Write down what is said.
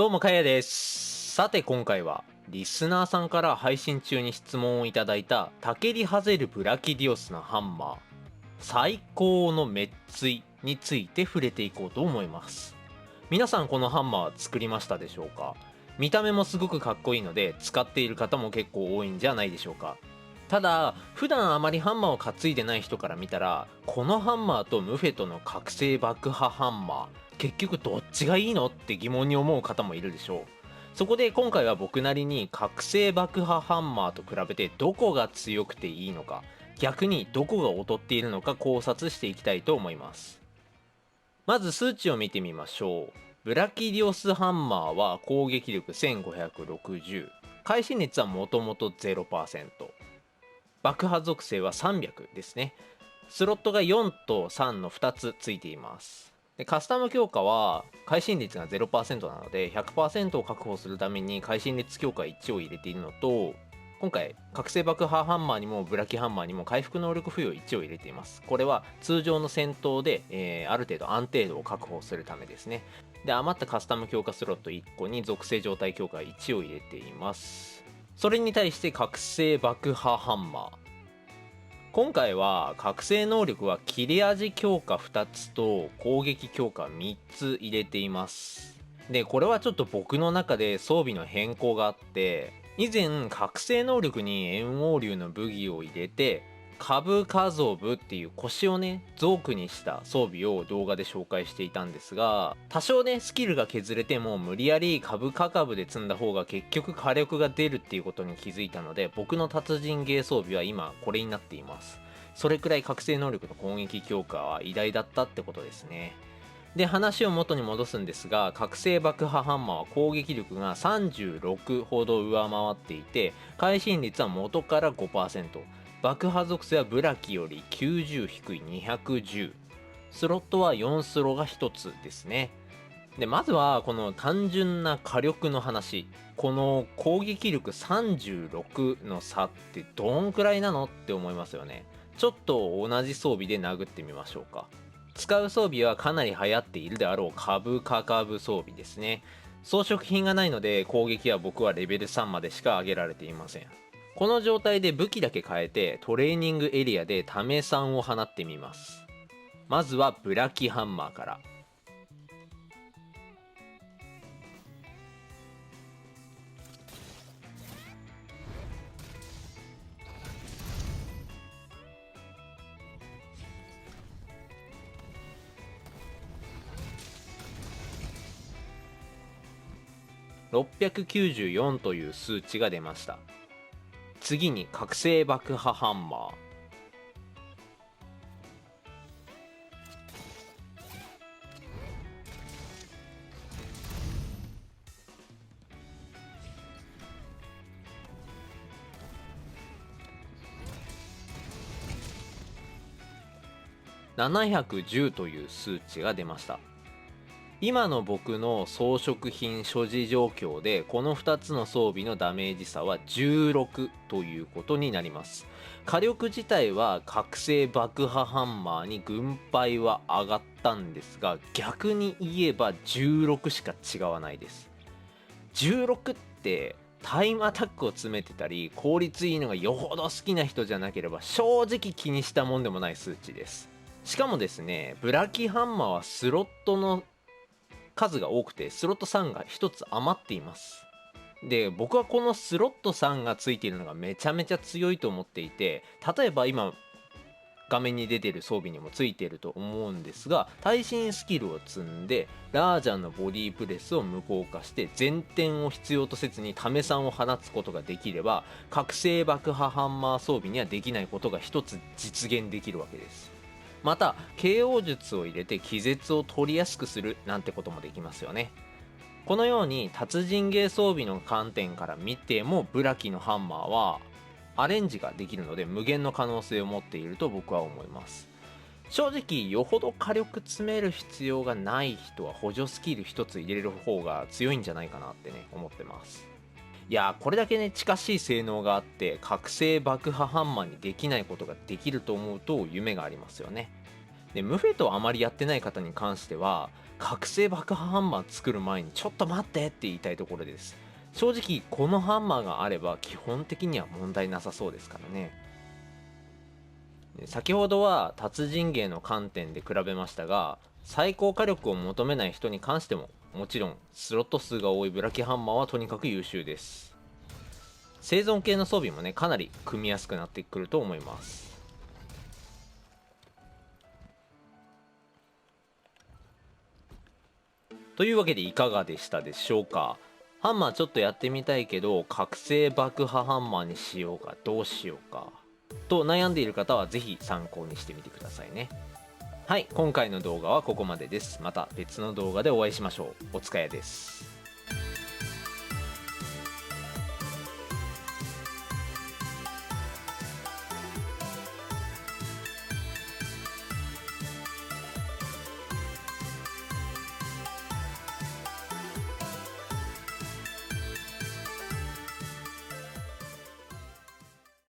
どうもかやです。さて今回はリスナーさんから配信中に質問をいただいたタケリハゼルブラキディオスのハンマー最高の滅墜について触れていこうと思います。皆さんこのハンマー作りましたでしょうか？見た目もすごくかっこいいので使っている方も結構多いんじゃないでしょうか。ただ普段あまりハンマーを担いでない人から見たら、このハンマーとムフェトの覚醒爆破ハンマー結局どっちがいいのって疑問に思う方もいるでしょう。そこで今回は僕なりに覚醒爆破ハンマーと比べてどこが強くていいのか、逆にどこが劣っているのか考察していきたいと思います。まず数値を見てみましょう。ブラキディオスハンマーは攻撃力1560、会心率はもともと 0%、爆破属性は300ですね。スロットが4と3の2つついています。でカスタム強化は会心率が 0% なので 100% を確保するために会心率強化1を入れているのと、今回覚醒爆破ハンマーにもブラキハンマーにも回復能力付与1を入れています。これは通常の戦闘で、ある程度安定度を確保するためですね。で余ったカスタム強化スロット1個に属性状態強化1を入れています。それに対して覚醒爆破ハンマー、今回は覚醒能力は切れ味強化2つと攻撃強化3つ入れています。でこれはちょっと僕の中で装備の変更があって、以前覚醒能力に炎王竜の武器を入れて株カゾブっていう腰をねゾークにした装備を動画で紹介していたんですが、多少ねスキルが削れても無理やり株カ株で積んだ方が結局火力が出るっていうことに気づいたので、僕の達人芸装備は今これになっています。それくらい覚醒能力の攻撃強化は偉大だったってことですね。で話を元に戻すんですが、覚醒爆破ハンマーは攻撃力が36ほど上回っていて、会心率は元から 5%、 爆破属性はブラキより90低い210、スロットは4スロが1つですね。でまずはこの単純な火力の話、この攻撃力36の差ってどんくらいなのって思いますよね。ちょっと同じ装備で殴ってみましょうか。使う装備はかなり流行っているであろう株価株装備ですね。装飾品がないので攻撃は僕はレベル3までしか上げられていません。この状態で武器だけ変えてトレーニングエリアでタメ3を放ってみます。まずはブラキハンマーから。694という数値が出ました。次に覚醒爆破ハンマー。710という数値が出ました。今の僕の装飾品所持状況でこの2つの装備のダメージ差は16ということになります。火力自体は覚醒爆破ハンマーに軍配は上がったんですが、逆に言えば16しか違わないです。16ってタイムアタックを詰めてたり効率いいのがよほど好きな人じゃなければ正直気にしたもんでもない数値です。しかもですね、ブラキハンマーはスロットの数が多くてスロット3が1つ余っています。で僕はこのスロット3がついているのがめちゃめちゃ強いと思っていて、例えば今画面に出てる装備にもついていると思うんですが、耐震スキルを積んでラージャンのボディプレスを無効化して前転を必要とせずにタメ3を放つことができれば、覚醒爆破ハンマー装備にはできないことが一つ実現できるわけです。また KO 術を入れて気絶を取りやすくするなんてこともできますよね。このように達人芸装備の観点から見てもブラキのハンマーはアレンジができるので無限の可能性を持っていると僕は思います。正直よほど火力詰める必要がない人は補助スキル一つ入れる方が強いんじゃないかなってね思ってます。いやーこれだけね近しい性能があって覚醒爆破ハンマーにできないことができると思うと夢がありますよね。でムフェットをあまりやってない方に関しては、覚醒爆破ハンマー作る前にちょっと待ってって言いたいところです。正直このハンマーがあれば基本的には問題なさそうですからね。先ほどは達人芸の観点で比べましたが、最高火力を求めない人に関してももちろんスロット数が多いブラキハンマーはとにかく優秀です。生存系の装備もねかなり組みやすくなってくると思います。というわけでいかがでしたでしょうか。ハンマーちょっとやってみたいけど覚醒爆破ハンマーにしようかどうしようかと悩んでいる方はぜひ参考にしてみてくださいね。はい、今回の動画はここまでです。また別の動画でお会いしましょう。お疲れです。